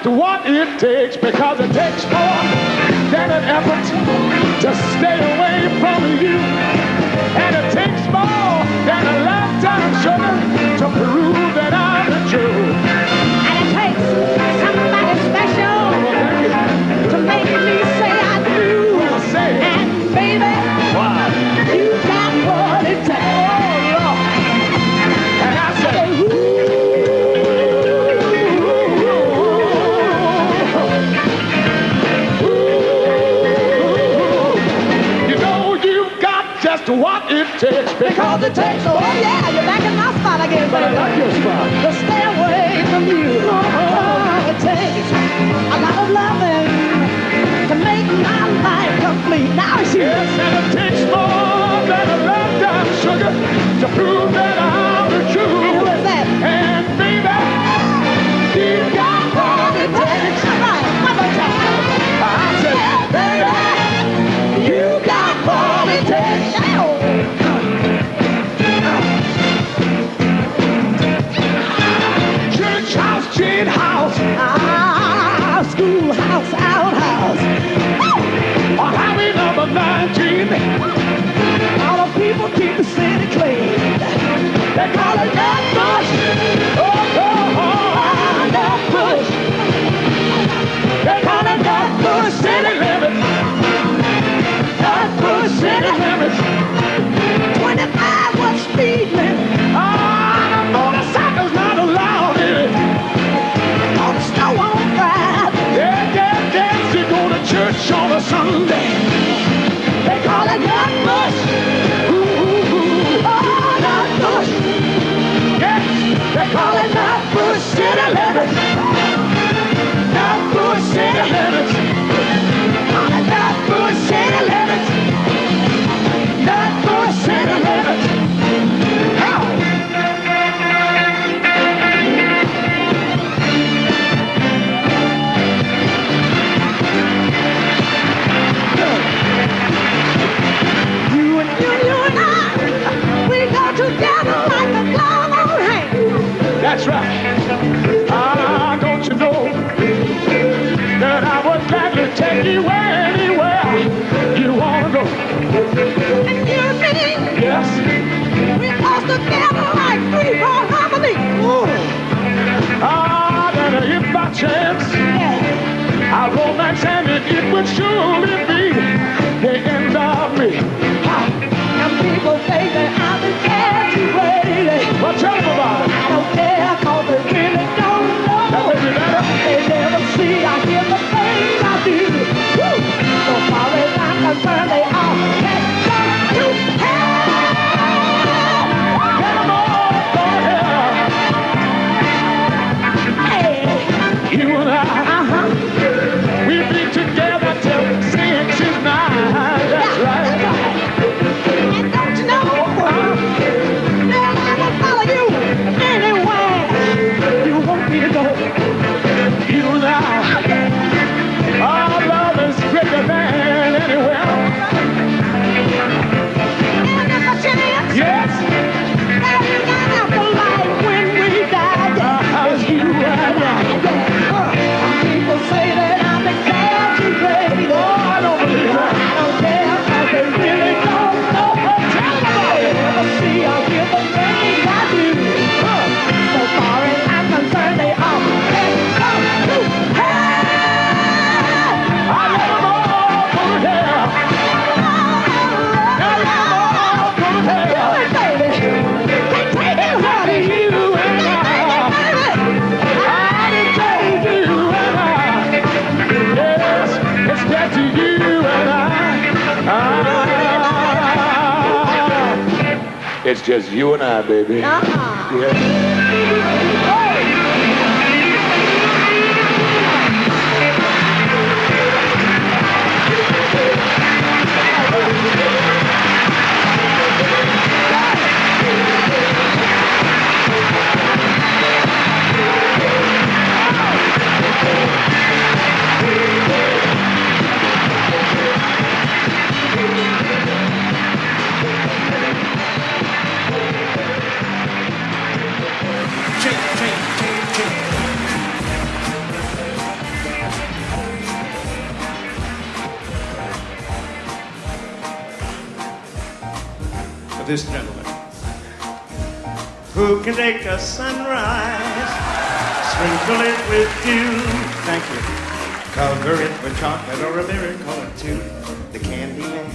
just what it takes, because it takes more than an effort to stay away from you. And it takes more than a lifetime sugar to prove that I'm the truth. And it takes somebody special to make me say I do. And baby, Wow. you got what it takes. Oh, Lord. And I said, you know you've got just what it takes, Because it takes, oh yeah, you're back in my spot again, But I baby. like your spot. To stay away from you. Oh, it takes a lot of loving to make my life complete. Now it's you. Yes, and it takes more than a lifetime sugar to prove that I'm the truth. And who is that? And baby, you got what it takes. All right, one more time. I said, baby, you got what it takes. Church house, gin house, Schoolhouse, outhouse. or highway number 19. All the people keep the city clean. They call it that bush. That bush. They call it that bush city limits. That bush city limits. 25 was speed limit. The motorcycle's not allowed in it. On the snow on Friday. Yes, you go to church on a Sunday. They call it that bush. That bush. Yes, they call it that bush city limits. That bush city limits. Call it that bush city limits. That bush city limits. How? You and I, we go together like a glove on hand. That's right. Don't you know that I would gladly take you anywhere you want to go? And you and me, Yes. we close together like three-part harmony. That if by chance our romance ended, it would surely be the end of me. And people say that I'm exaggerating. Well, tell them about it. I don't care, 'cause they really don't know. That may be better. They never see, I hear the things I do. Woo! So far as I'm concerned, they all get gone to hell. Get 'em all for hell. Hey, You and I, we'll be together till 6 is 9. That's right. and don't you know, that I will follow you anywhere you want me to go. You and I, our love is greater than anywhere. And if a chance, Yes, that we got afterlife when we die, it's you and I. people say that I'm exaggerating. Oh, I don't believe I that. don't care, 'cause they really don't know. Tell them about They it. never see or hear the things I do. So far as I'm concerned, they all get gone to hell. I let 'em all go to hell. I let 'em all go to hell. Do it, baby. Can't take it, honey. You and I. I did you and I. Yes, it's just you and I. It's just you and I, baby. Yes. this gentleman. Who can take a sunrise, sprinkle it with dew? Thank you. Cover it with chocolate or a miracle or two. The candy man.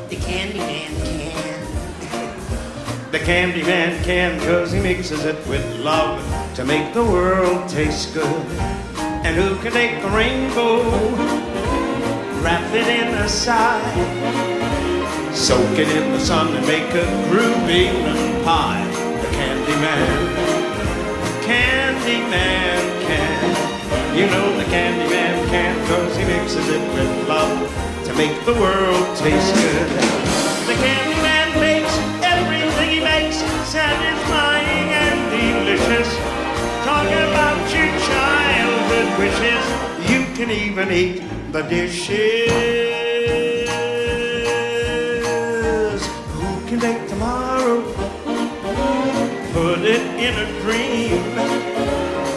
The candy man can. The candy man can, 'cause he mixes it with love to make the world taste good. And who can take the rainbow, wrap it in a sigh, soak it in the sun and make a groovy lemon pie? The candy man can. You know the candy man can, 'cause he mixes it with love to make the world taste good. The candy man makes everything he makes satisfying and delicious. Talking about your childhood wishes, you can even eat the dishes. Who can take tomorrow, put it in a dream,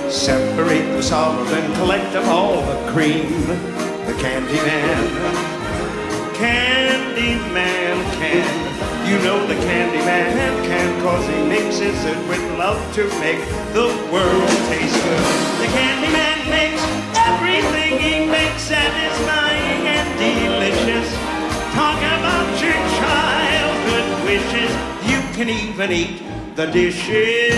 separate the sorrow, then collect up all the cream? The candy man can. You know the candy man can, 'cause he mixes it with love to make the world taste good. The candy man makes everything he makes satisfying and delicious. Talk about your childhood wishes, you can even eat the dishes.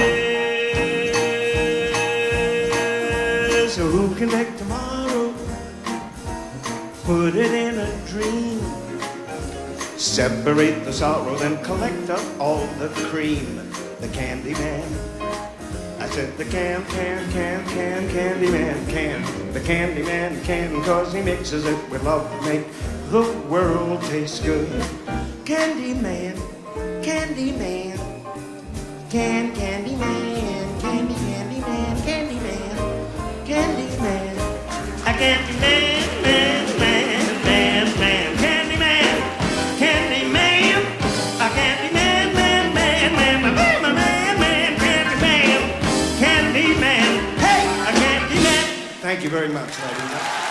So who can take tomorrow, put it in a dream, separate the sorrow, then collect up all the cream? The candy man. I said the candy man can. The candy man can, 'cause he mixes it with love to make the world taste good. Candy man, candy man, candy man, candy man, candy man, candy man, a candy man, man, man, man, man, candy man, candy man, a candy man, man, man, man, man, man, man, man, candy man, candy man, hey, a candy man. Thank you very much, ladies.